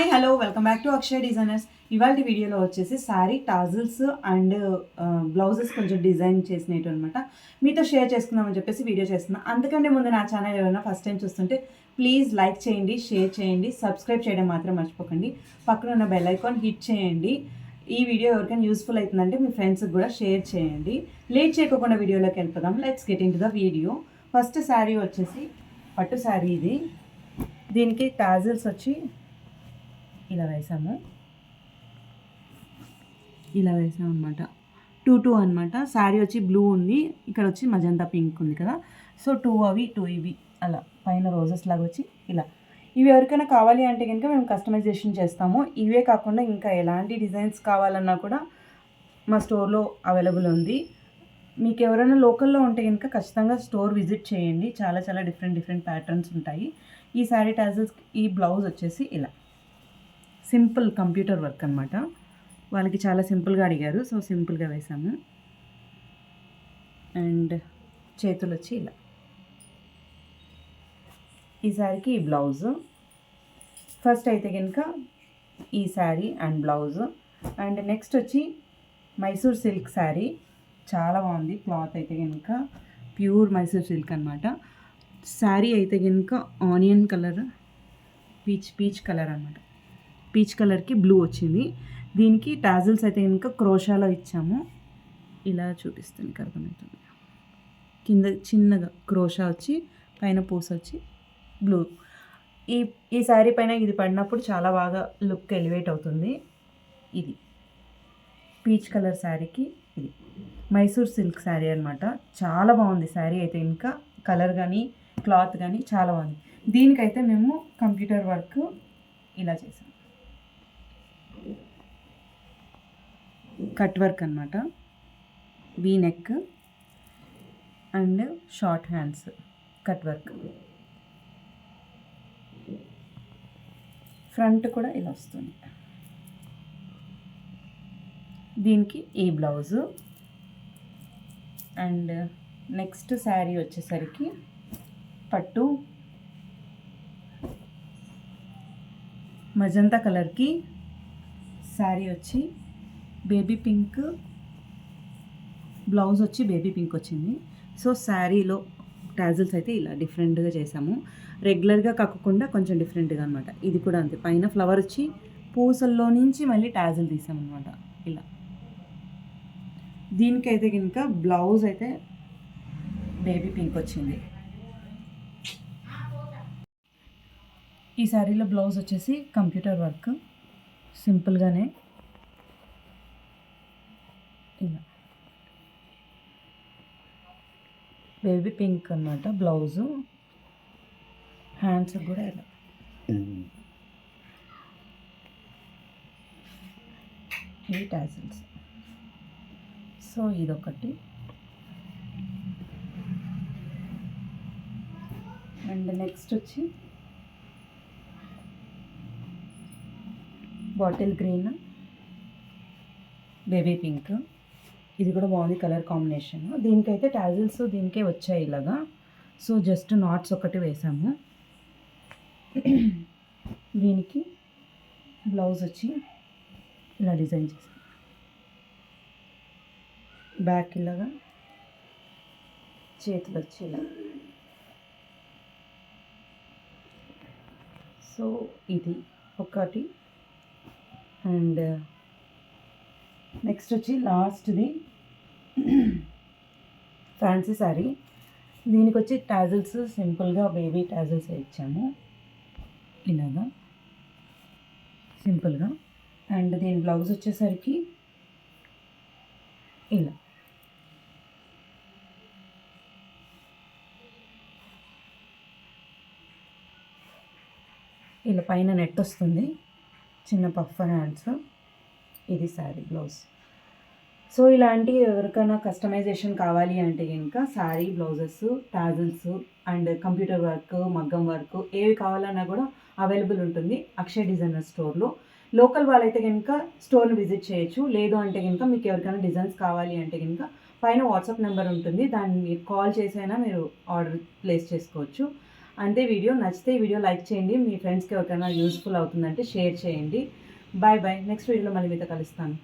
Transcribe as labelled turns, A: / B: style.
A: Hi hello welcome back to Akshay designers. ఇవాళ వీడియోలో వచ్చేసి శారీ టాజిల్స్ అండ్ బ్లౌజెస్ కొంచెం డిజైన్ చేసినట్టు అనమాట మీతో షేర్ చేసుకుందామని చెప్పేసి వీడియో చేస్తున్నాను. అందుకంటే ముందు నా ఛానల్ ఎవరైనా ఫస్ట్ టైం చూస్తుంటే ప్లీజ్ లైక్ చేయండి, షేర్ చేయండి, సబ్స్క్రైబ్ చేయడం మాత్రం మర్చిపోకండి. పక్కన ఉన్న బెల్ ఐకాన్ హిట్ చేయండి. ఈ వీడియో ఎవరికైనా యూస్ఫుల్ అవుతుందంటే మీ ఫ్రెండ్స్కి కూడా షేర్ చేయండి. లేట్ చేయకుండా వీడియోలోకి వెళ్ళిపోదాం. Let's get in to the video. First sari వచ్చేసి పట్టు శారీ. ఇది దీనికి టాజిల్స్ వచ్చి ఇలా వేసాము అనమాట. 2 అనమాట. శారీ వచ్చి బ్లూ ఉంది, ఇక్కడ వచ్చి మజంతా పింక్ ఉంది కదా. సో 2 అవి 2 ఇవి అలా పైన రోజెస్ లాగా వచ్చి ఇలా. ఇవి ఎవరికైనా కావాలి అంటే కనుక మేము కస్టమైజేషన్ చేస్తాము. ఇవే కాకుండా ఇంకా ఎలాంటి డిజైన్స్ కావాలన్నా కూడా మా స్టోర్లో అవైలబుల్ ఉంది. మీకు ఎవరైనా లోకల్లో ఉంటే కనుక ఖచ్చితంగా స్టోర్ విజిట్ చేయండి. చాలా చాలా డిఫరెంట్ ప్యాటర్న్స్ ఉంటాయి. ఈ శారీ టాజిల్స్ ఈ బ్లౌజ్ వచ్చేసి ఇలా సింపుల్ కంప్యూటర్ వర్క్ అనమాట. వాళ్ళకి చాలా సింపుల్గా అడిగారు, సో సింపుల్గా వేసాము. అండ్ చేతులు వచ్చి ఇలా. ఈ శారీకి ఈ బ్లౌజ్. ఫస్ట్ అయితే కనుక ఈ sari and blouse. And next వచ్చి మైసూర్ సిల్క్ శారీ. చాలా బాగుంది క్లాత్ అయితే కనుక ప్యూర్ మైసూర్ సిల్క్ అనమాట. శారీ అయితే కనుక ఆనియన్ కలర్, పీచ్ కలర్ అనమాట. పీచ్ కలర్కి బ్లూ వచ్చింది. దీనికి టాజిల్స్ అయితే కనుక క్రోషాలో ఇచ్చాము. ఇలా చూపిస్తాను, మీకు అర్థమవుతుంది. కింద చిన్నగా క్రోషా వచ్చి పైన పూస వచ్చి బ్లూ. ఈ శారీ పైన ఇది పడినప్పుడు చాలా బాగా లుక్ ఎలివేట్ అవుతుంది. ఇది పీచ్ కలర్ శారీకి ఇది మైసూర్ సిల్క్ శారీ అనమాట. చాలా బాగుంది శారీ అయితే ఇంకా కలర్ కానీ క్లాత్ కానీ చాలా బాగుంది. దీనికైతే మేము కంప్యూటర్ వర్క్ ఇలా చేసాం. కట్ వర్క్ అనమాట. V neck and short hands cut work. Front కూడా ఇలా వస్తుంది. దీనికి ఈ బ్లౌజు. అండ్ నెక్స్ట్ శారీ వచ్చేసరికి పట్టు మజంతా కలర్కి శారీ వచ్చి బేబీ పింక్, బ్లౌజ్ వచ్చి బేబీ పింక్ వచ్చింది. సో శారీలో టాజిల్స్ అయితే ఇలా డిఫరెంట్గా చేసాము. రెగ్యులర్గా కాకుండా కొంచెం డిఫరెంట్గా అనమాట. ఇది కూడా అంతే. పైన ఫ్లవర్ వచ్చి పూసల్లో నుంచి మళ్ళీ టాజిల్ తీసామన్నమాట ఇలా. దీనికైతే కనుక బ్లౌజ్ అయితే బేబీ పింక్ వచ్చింది. ఈ శారీలో బ్లౌజ్ వచ్చేసి కంప్యూటర్ వర్క్ సింపుల్గానే ఇలా బేబీ పింక్ అన్నమాట బ్లౌజు. హ్యాండ్స్ కూడా ఇలా. ఈ టాజిల్స్. సో ఇదొకటి. అండ్ నెక్స్ట్ వచ్చి బాటిల్ గ్రీన్, బేబీ పింక్. ఇది కూడా బాగుంది కలర్ కాంబినేషన్. దీనికైతే టాజిల్స్ దీనికే వచ్చాయి ఇలాగా. సో జస్ట్ నాట్స్ ఒకటి వేసాము. దీనికి బ్లౌజ్ వచ్చి ఇలా డిజైన్ చేసాం. బ్యాక్ ఇలాగా, చేతులు వచ్చి ఇలా. సో ఇది ఒకటి. అండ్ నెక్స్ట్ వచ్చి లాస్ట్ది ఫ్యాన్సీ శారీ. దీనికి వచ్చి టాజిల్స్ సింపుల్గా బేబీ టాజిల్స్ ఇచ్చాము ఇలాగా సింపుల్గా. అండ్ దీని బ్లౌజ్ వచ్చేసరికి ఇలా. ఇలా పైన నెట్ వస్తుంది, చిన్న పఫ్ హ్యాండ్స్. ఇది శారీ బ్లౌజ్. సో ఇలాంటి ఎవరికైనా కస్టమైజేషన్ కావాలి అంటే కనుక sari blouses, tassels and computer work, మగ్గం వర్క్ ఏవి కావాలన్నా కూడా అవైలబుల్ ఉంటుంది అక్షయ్ డిజైనర్ స్టోర్లో. లోకల్ వాళ్ళైతే కనుక స్టోర్ని విజిట్ చేయొచ్చు. లేదు అంటే కనుక మీకు ఎవరికైనా డిజైన్స్ కావాలి అంటే కనుక పైన వాట్సాప్ నెంబర్ ఉంటుంది, దాన్ని మీరు కాల్ చేసైనా మీరు ఆర్డర్ ప్లేస్ చేసుకోవచ్చు. అంతే వీడియో. నచ్చితే ఈ వీడియో లైక్ చేయండి. మీ ఫ్రెండ్స్కి ఎవరికైనా యూస్ఫుల్ అవుతుందంటే షేర్ చేయండి. Bye bye. నెక్స్ట్ వీడియోలో మళ్ళీ మీతో కలుస్తాను.